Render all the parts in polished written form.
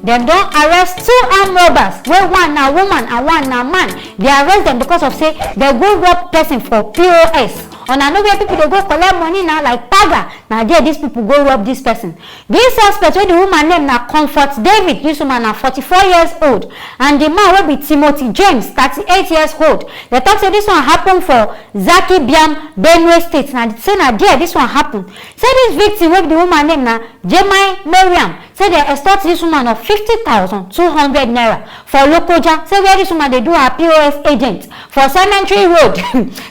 Them don't arrest 2 armed robbers. Where one na woman and one na man. They arrest them because of say they go rob person for POS. And I know where people they go collect money now like Paga. Now there these people go rob this person. This suspect where the woman name na Comfort David. This woman na 44 years old. And the man will be Timothy James, 38 years old. They talk say this one happened for Zaki Biam, Benue State. Now say na there this one happened. Say this victim with the woman name na Jemai Miriam. Say they extort this woman of 50,200 naira for Lokoja. Say where this woman they do her POS agent for Cemetery Road.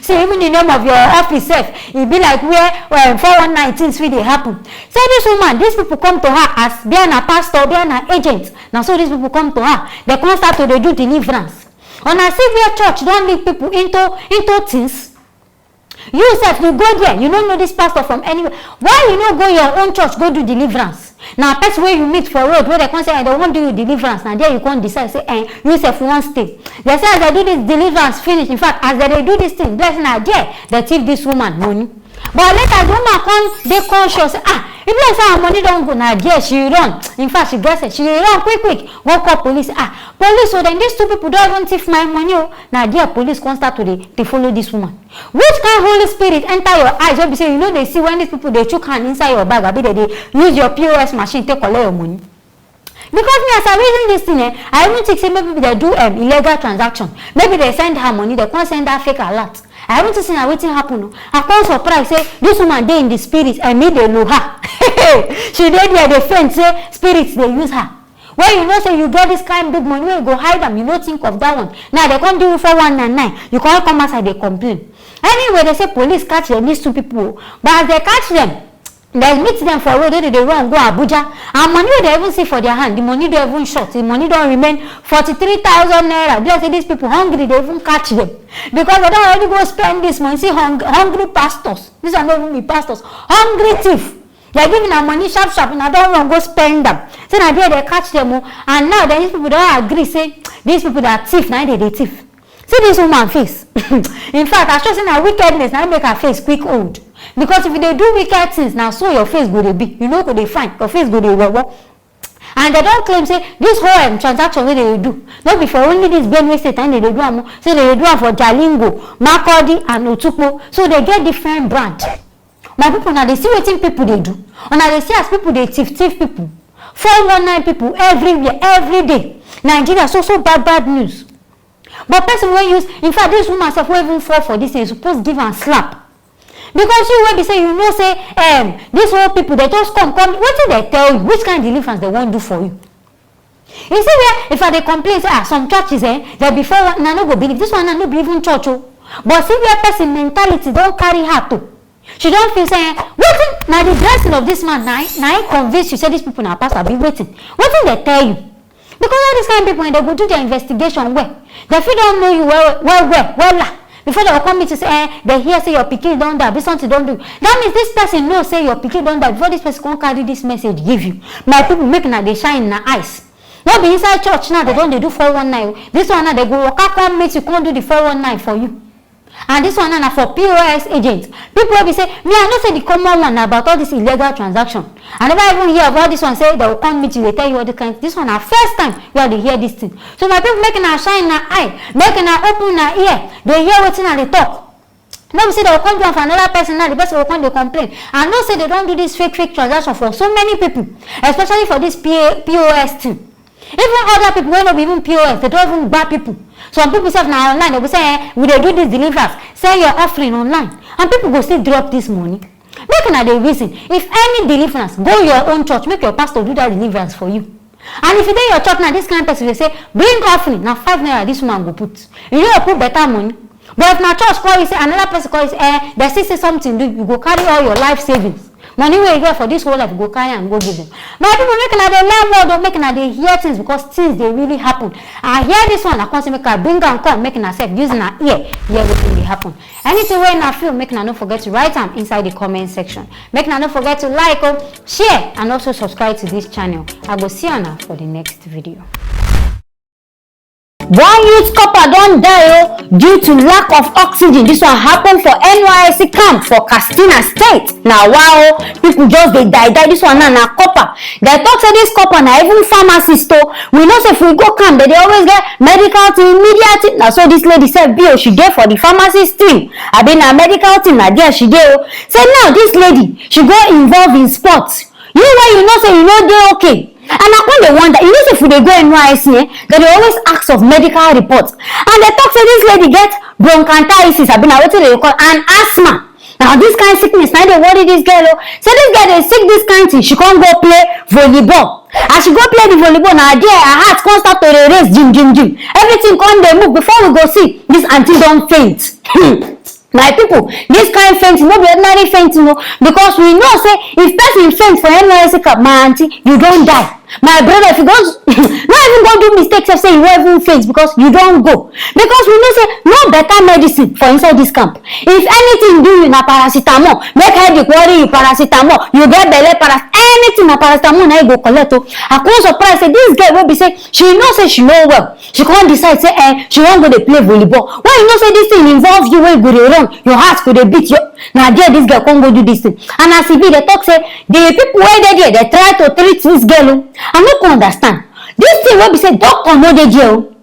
See even the name of your office self, it be like where 419 things really happen. Say this woman, these people come to her as being a pastor, being an agent. Now so these people come to her, they come start to do deliverance. On a severe church, don't lead people into things. You self, you go there, you don't know this pastor from anywhere. Why you not go your own church, go do deliverance? Now, that's where you meet for road, where they can say, I don't want to do you deliverance. Now, there you can't decide, say, you self won't stay. They say, as they do this deliverance, finish. In fact, as they do this thing, blessing are there, they take this woman money. But later, the woman come, they conscious, if you say her money don't go, now, there she run. In fact, she gets it, she run quick, go call police. Police, so then these 2 people don't even thief my money. Now, there police can start to follow this woman. Which kind of Holy Spirit enter your eyes? When you say, you know, they see when these people, they chook hand inside your bag, they use your POS machine to collect your money. Because me, as I reason this thing, I even think say maybe they do illegal transaction. Maybe they send her money, they can't send her fake alert. I haven't seen what happen. I can't surprise say this woman dey in the spirit and me they know her. She did there, they friend say spirits they use her. When you know say you get this kind of big money, you go hide them, you don't think of that one. Now they can't do 419. You can't come outside, they complain. Anyway, they say police catch them, these 2 people. But as they catch them, they meet them for road, they run, go Abuja. And money they even see for their hand, the money they even short, the money don't remain 43,000 naira. They say these people hungry, they even catch them. Because they don't already go spend this money. See, hungry pastors. These are not even the pastors. Hungry thief. They're giving them money sharp, and I don't want to go spend them. So now they catch them. And now these people don't agree, say, these people that are thief, now they thief. See this woman face. In fact, I just seen her wickedness, now make her face quick old. Because if they do wicked things, now so your face go to be. You know, go they find your face go to well. And they don't claim say this whole transaction where they do. Not before only this Benue State and they do them. So they do them for Jalingo, Makurdi, and Otukpo. So they get different brand. My people now they see what people they do. And now they see as people they thief people. 419 people everywhere, every day. Nigeria so bad news. But person will use, in fact, this woman self will even fall for this thing, supposed to give her a slap. Because you will be say, you know, say, these whole people, they just come, what did they tell you? Which kind of deliverance they won't do for you? You see where, if they complain, say, some churches, they before, no go believe, this one, no believe in church, but see where person mentality don't carry her to. She don't feel saying, what now the blessing of this man, now convince you, say these people now pastor, be waiting. What did they tell you? Because all these kind of people, when they go do their investigation, they feel don't know you well. Before they will come to say, they hear say your pikin don't die, be something don't do. That means this person knows say your pikin don't die. Before this person can't carry this message, give you. My people make now they shine in the eyes. Not be inside church now, they don't do 419. This one now they go, come meet you, can't do the 419 for you. And this one now for POS agents. People will be say, me I don't say the common one about all this illegal transaction. I never even hear about this one say they will come meet you, they tell you all the kind. This one our first time where they hear this thing. So my people making her shine her eye, making her open her ear. They hear what's in and they talk. Now we say they will come down for another person now, the person will come, they complain. And not say they don't do this fake transaction for so many people, especially for this POS thing. Even other people will not be even POS, they don't even buy people. Some people say now online, they will say, will they do this deliverance? Sell your offering online. And people go still drop this money. Make another reason. If any deliverance, go your own church, make your pastor do that deliverance for you. And if you tell your church now, this kind of person will say, bring offering. Now 5 naira this woman go put. You know, put better money. But if my church call you, say another person call you, say, they still say something, do you go carry all your life savings. Money where you get for this whole life, go carry and go give them. But people making they learn more, don't making they hear things because things they really happen. I hear this one, I can't say make her bring and come, making herself using her ear, hear what really happen. Anything where I feel, making her not forget to write them inside the comment section. Making her not forget to like, share, and also subscribe to this channel. I will see you now for the next video. One youth copper don die due to lack of oxygen. This one happen for NYSC camp for Katsina State. Now wow, people just dey die. This one na copper. They talk say this copper na even pharmacist. We know say if we go camp, they always get medical team, media team. Now so this lady said, "Bio, she dey for the pharmacist team. I been a medical team. Na there she dey." Say now this lady, she go involved in sports. You why you know say you know dey okay. And I when they wonder, you know if they go NYSC, they always ask of medical reports. And they talk say this lady get bronchitis, I been what they call an asthma. Now this kind of sickness, now they worry this girl. So this girl they sick this kind of thing, she can't go play volleyball. As she go play the volleyball, now there her heart can't start to race, gym. Everything can't they move before we go see this auntie don't faint. My people, this kind of fainting, no be ordinary fainting, no, because we know say if person faint for NYSC cup, my auntie, you don't die. My brother, if you don't, not even go do mistakes of say you won't even faint because you don't go. Because we know say no better medicine for inside this camp. If anything do you na paracetamol, make headache worry you paracetamol, you get belly anything na paracetamol na you go collect. I come surprise say this girl will be say she know say she know well. She can't decide say she won't go to play volleyball. Why you know say this thing involves you when you go to run, your heart could beat you. Now there this girl can't go do this thing. And as it be, they talk say the people where they there, they try to treat this girl. I no can understand. This thing will be say doctor no dey jail.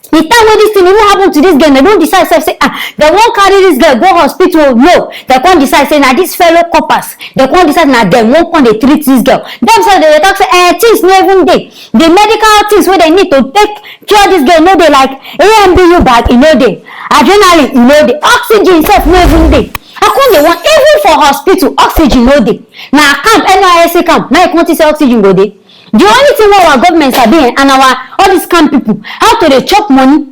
The time when this thing even happen to this girl, they don't decide say they won't carry this girl go hospital. No, they can't decide say now this fellow coppers. They can't decide now they won't come they treat this girl. Them say they talk say things no even dey. The medical things where they need to take cure this girl no dey like AMBU bag e no dey. Adrenaline e no dey. Oxygen itself no even dey. I come dey want even for hospital oxygen no dey. Now camp NYSC camp now you can't say oxygen go dey. The only thing our governments are doing and all these camp people, how to they chop money.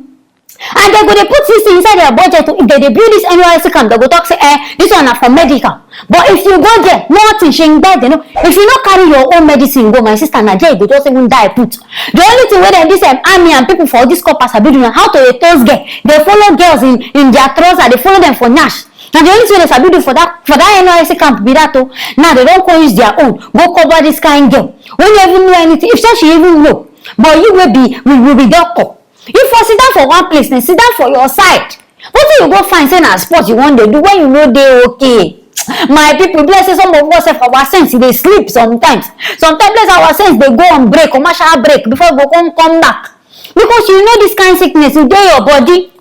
And they go they put this inside their budget. If they build this NYSC camp, they go talk say, this one are for medical. But if you go there, nothing shing bad, you know. If you not carry your own medicine, go, my sister Nadia, they just even die put. The only thing where this army and people for this corpus are building how to they toast girl. They follow girls in their trousers, they follow them for Nash. Now the only thing they sabi do for that NYSC camp be that too. Now they don't go use their own. Go cover this kind girl. When you even know anything, if she even know, but you will be doctor. If you sit down for one place, then sit down for your side. What do you go find saying a sport you want to do when you know they okay? My people, bless some of us have our sense they sleep sometimes. Sometimes bless our sense they go on break, commercial break before they come back. Because you know this kind of sickness, you do your body.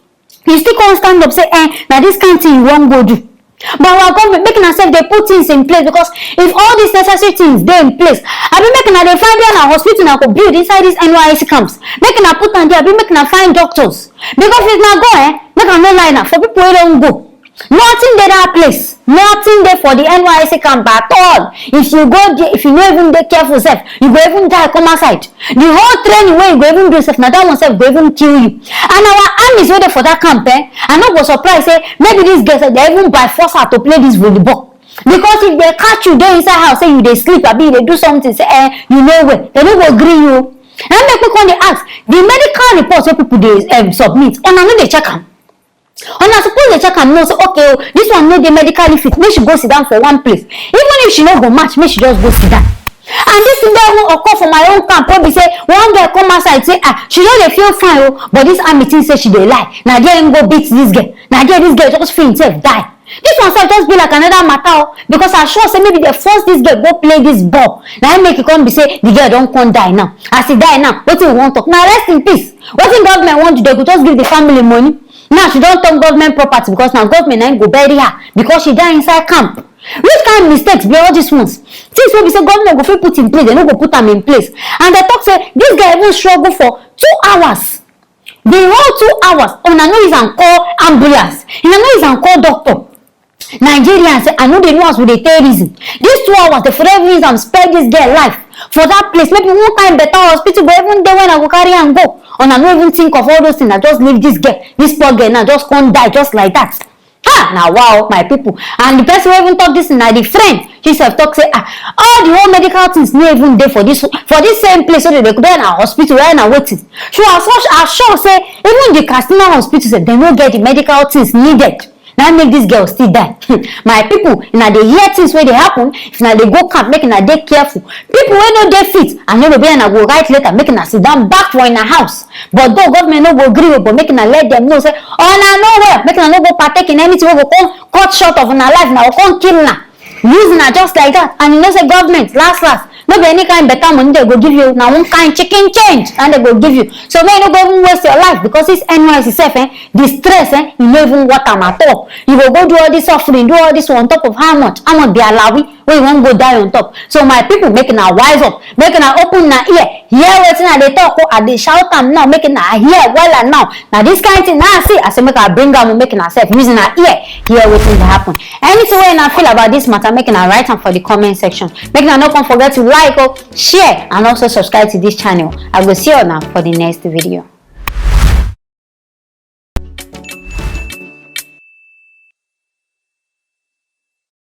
You still can't stand up say, now this kind of thing you won't go do. But our government making ourselves they put things in place because if all these necessary things they in place, I be making they find there a hospital now could build inside these NYSC camps. Making a put on there, I be making a find doctors. Because if not go, make a no line for people who don't go. Nothing there that place. Nothing there for the NYSC camp at all. If you go there, if you not even take careful self, you go even die come outside. The whole training where you go even do self, now that one self go even kill you. And our army is ready for that camp, I'm not go surprised say maybe these girls they even by force her to play this volleyball. Because if they catch you there inside house, say you they sleep, I be they do something, say you know where, they don't go agree you. And make me when they ask the medical reports where people they submit, and I know they check them. And I suppose they check and know say okay, this one no dey medically fit, make she go sit down for one place. Even if she no go match, make she just go sit down. And this thing that won't occur for my own camp. Probably say one girl come outside say she don't dey feel fine, but this army thing say she dey lie. Now there him go beat this girl. Now there this girl just feel himself die. This one self just be like another matter because I sure say maybe they force this girl go play this ball. Now make it come be say the girl don't come die now. As he die now, what do you want to talk? Now rest in peace. What the government want to do? They could just give the family money. Now she don't talk government property because now government ain't go bury her because she die inside camp. Which kind of mistakes be all these ones? Things will be say government go fit put in place, they no go put them in place. And they talk say this guy even struggle for 2 hours. The whole 2 hours. Oh, I know he's on call ambulance. And I know he's on call doctor. Nigerians say I know they know us with the terrorism. These 2 hours, the for every reason spare this girl life for that place. Maybe one time better hospital, but even there when I go carry and go. And I don't even think of all those things. I just leave this girl, this poor girl now just can't die just like that. Now wow, my people. And the person who even talk this now, the friend, she self talk say all the whole medical things not even there for this same place so that they could be in a hospital where I waiting. So as sure say even the Katsina hospital said they don't get the medical things needed. Now make this girl still die. My people, now they hear things where they happen. If now they go camp, making a day careful. People when no dey fit, and no be na go right later, making a sit down back for in a house. But though government no go agree, but making a let them know say, oh na nowhere, making a no go partake in anything we go come cut short of na life, now come kill na. Using her just like that, and you know say government last no be any kind better money they go give you. Now one kind chicken change and they go give you. So may you no go even waste your life because this NYC self, the stress, you no even want them at all. You will go do all this suffering, do all this on top of how much be allowing when you won't go die on top. So my people making her wise up, making her open her ear, hear what's in they talk and they shout them now, making her hear well and now. Now this kind of thing now I see I say make her bring her making herself using her ear, hear what's in happen. Anything way I feel about this matter, making her write them for the comment section. Making her not forget to like, share and also subscribe to this channel. I will see you now for the next video.